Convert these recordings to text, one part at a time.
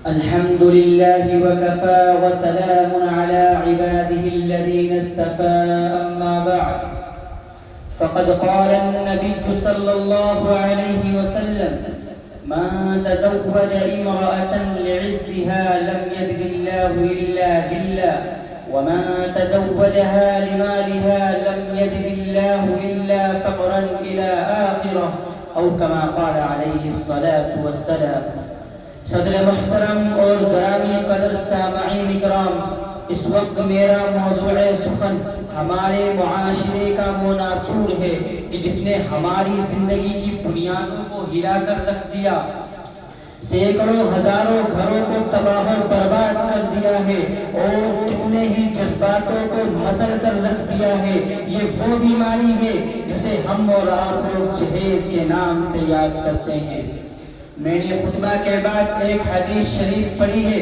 الحمد لله وكفى وسلام على عباده الذين اصطفى أما بعد فقد قال النبي صلى الله عليه وسلم من تزوج امرأة لعزها لم يزد الله إلا ذلا ومن تزوجها لمالها لم يزد الله إلا فقرا إلى آخرة أو كما قال عليه الصلاة والسلام. صدر محترم اور گرامی قدر سامعین کرام، اس وقت میرا موضوع سخن ہمارے معاشرے کا وہ ناسور ہے کہ جس نے ہماری زندگی کی بنیادوں کو ہلا کر رکھ دیا، سینکڑوں ہزاروں گھروں کو تباہ و برباد کر دیا ہے اور کتنے ہی جذباتوں کو مسل کر رکھ دیا ہے. یہ وہ بیماری ہے جسے ہم اور آپ لوگ جہیز کے نام سے یاد کرتے ہیں. میں نے خطبہ کے بعد ایک حدیث شریف پڑھی ہے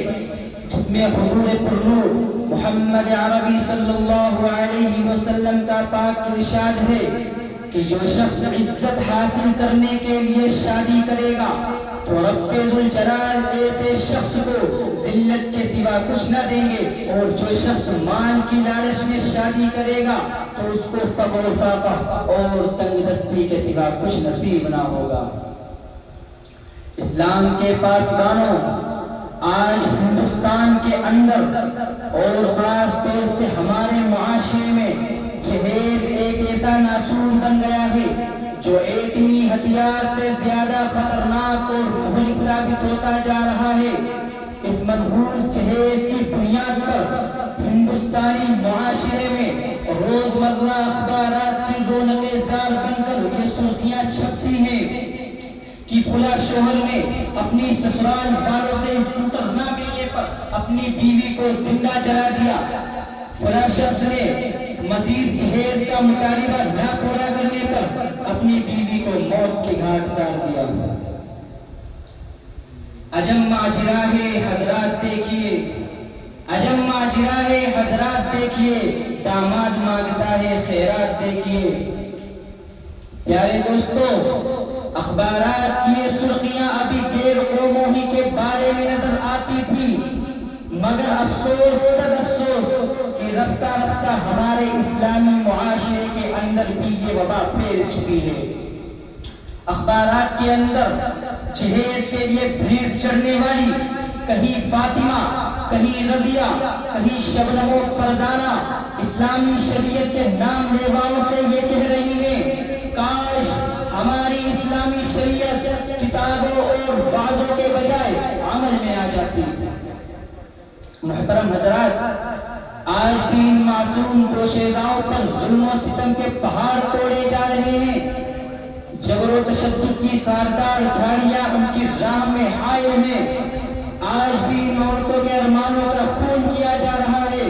جس میں حضور پرنور محمد عربی صلی اللہ علیہ وسلم کا پاک ارشاد ہے کہ جو شخص عزت حاصل کرنے کے لیے شادی کرے گا تو رب ذوالجلال ایسے شخص کو ذلت کے سوا کچھ نہ دیں گے، اور جو شخص مال کی لالچ میں شادی کرے گا تو اس کو فقر و فاقہ اور تنگ دستی کے سوا کچھ نصیب نہ ہوگا. اسلام کے پاسبانوں، آج ہندوستان کے اندر اور خاص طور سے ہمارے معاشرے میں جہیز ایک ایسا ناسور بن گیا ہے جو ایٹمی ہتھیار سے زیادہ خطرناک اور مہلک ثابت ہوتا جا رہا ہے. اس منحوس جہیز کی بنیاد پر ہندوستانی معاشرے میں روزمرہ اخبارات کی رونق زال بن کر یہ سرخیاں چھپتی ہیں کہ فلاں شوہر نے اپنی سسرال والوں سے اسکوٹر نہ ملنے پر اپنی بیوی کو زندہ جلا دیا، فلاں شخص نے مزید جہیز کا مطالبہ نہ پورا کرنے پر اپنی بیوی کو موت کے گھاٹ اتار دیا. عجم ماجرا ہے حضرات دیکھیے، عجم ماجرا ہے حضرات دیکھیے، داماد مانگتا ہے خیرات دیکھیے. پیارے دوستو، اخبارات کی یہ سرخیاں ابھی غیر قوموں ہی کے بارے میں نظر آتی تھی، مگر افسوس صد افسوس کہ رفتہ رفتہ ہمارے اسلامی معاشرے کے اندر بھی یہ وبا پھیل چکی ہے. اخبارات کے اندر جہیز کے لیے بھیڑ چڑھنے والی کہیں فاطمہ، کہیں رضیہ، کہیں شبنم و فرزانہ اسلامی شریعت کے نام لیواؤں سے یہ کہہ رہی ہیں کاش ہماری اسلامی شریعت کتابوں اور وعظوں کے بجائے عمل میں آ جاتی. محترم حضرات، آج بھی ان معصوم دوشیزاؤں پر ظلم و ستم کے پہاڑ توڑے جا رہے ہیں. جبر و تشدد کی خاردار جھاڑیاں ان کی راہ میں حائل ہیں. آج بھی ان عورتوں کے ارمانوں کا خون کیا جا رہا ہے.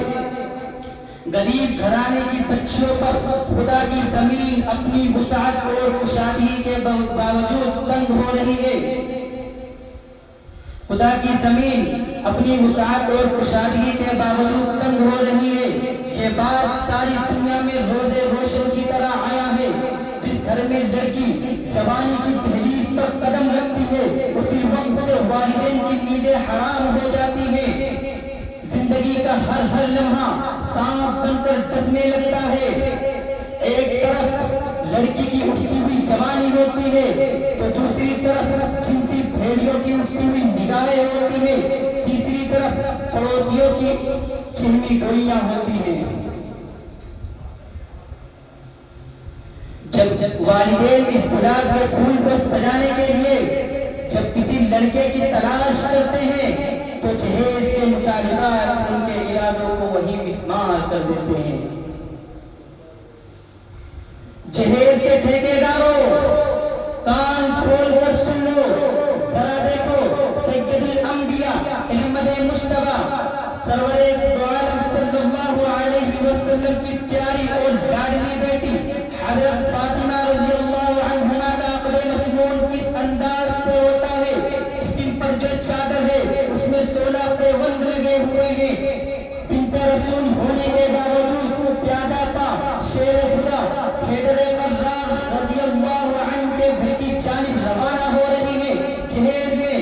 غریب گھرانے کی بچیوں پر خدا کی زمین اپنی وسعت اور کشادگی کے باوجود تنگ ہو رہی ہے. خدا کی زمین اپنی وسعت اور کشادگی کے باوجود تنگ ہو رہی ہے. یہ بات ساری دنیا میں روزے روشن کی طرح آیا ہے. جس گھر میں لڑکی جوانی کی دہلیز پر قدم رکھتی ہے اسی وقت سے والدین کی نیندیں حرام ہو جاتی ہیں. زندگی کا ہر لمحہ سانپ بن کر ڈسنے لگتا ہے. ایک طرف لڑکی کی اٹھتی ہوئی جوانی ہوتی ہے تو دوسری طرف جنسی بھیڑیوں کی اٹھتی ہوئی نگاہیں ہوتی ہیں، تیسری طرف پڑوسیوں کی چہمی گوئیاں ہوتی ہیں. جب والدین اس گلاب کے پھول کو سجانے کے لیے جب کسی لڑکے کی تلاش کرتے ہیں تو جہیز کے مطالبات ان کے ارادوں کو وہی مسمار کر دیتے ہیں. جہیز کے ٹھیکیداروں، کان کھول کر سن لو، ذرا دیکھو سید الانبیاء احمد مجتبیٰ سرور دو عالم صلی اللہ علیہ وسلم کی پیاری اور لاڈلی بیٹی حضرت فاطمہ رضی اللہ عنہما کا عقد مسنون کس انداز سے ہوتا ہے. جسم پر جو چادر ہے اس میں 16 پیوند لگے ہوئے ہیں. بنت رسول ہونے کے باوجود پیادہ پا شیر خدا حیدر کرار رضی اللہ عنہ کے گھر کی جانب روانہ ہو رہی ہے. جہیز میں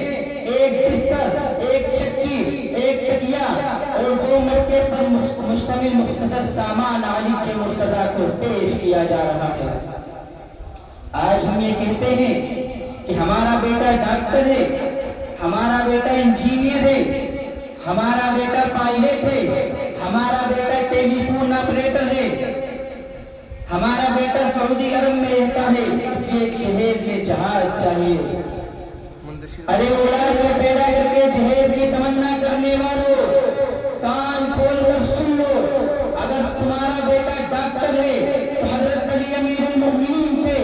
ایک بستر، ایک اور 2 مٹکے پر مشتمل مختصر سامان علی کے مرتضیٰ کو پیش کیا جا رہا ہے۔ آج ہم یہ کہتے ہیں کہ ہمارا بیٹا ڈاکٹر ہے، ہمارا بیٹا انجینئر ہے، ہمارا بیٹا پائلٹ ہے، ہمارا بیٹا ٹیلی فون آپریٹر ہے، ہمارا بیٹا سعودی عرب میں رہتا ہے، اس لیے جہیز میں جہاز چاہیے۔ ارے اولاد کو پیدا کر کے جہیز کی تمنا کرنے والوں، کان کھول کر سن لو، اگر تمہارا بیٹا ڈاکٹر ہے تو حضرت علی امیر المومنین تھے،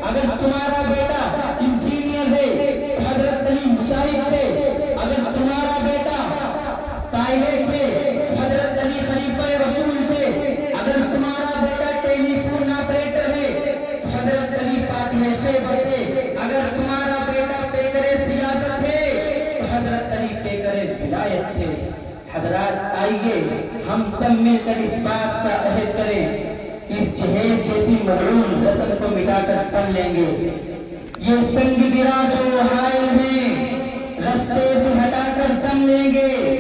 اگر تمہارا بیٹا انجینئر ہے تو حضرت علی مجاہد تھے، اگر تمہارا بیٹا پائلٹ ہے تو حضرت علی خلیفہ رسول تھے، اگر تمہارا بیٹا ٹیلی فون آپریٹر ہے تو حضرت علی فاتح خیبر تھے، اگر تمہارا بیٹا پیکر سیاست ہے تو حضرت علی پیکر ولایت تھے۔ حضرات آئیے ہم سب مل کر اس بات کا عہد کریں کہ اس جہیز جیسی ملعون رسم کو مٹا کر تن لیں گے۔ یہ سنگ گرا جو حائل ہیں رستے سے ہٹا کر تن لیں گے۔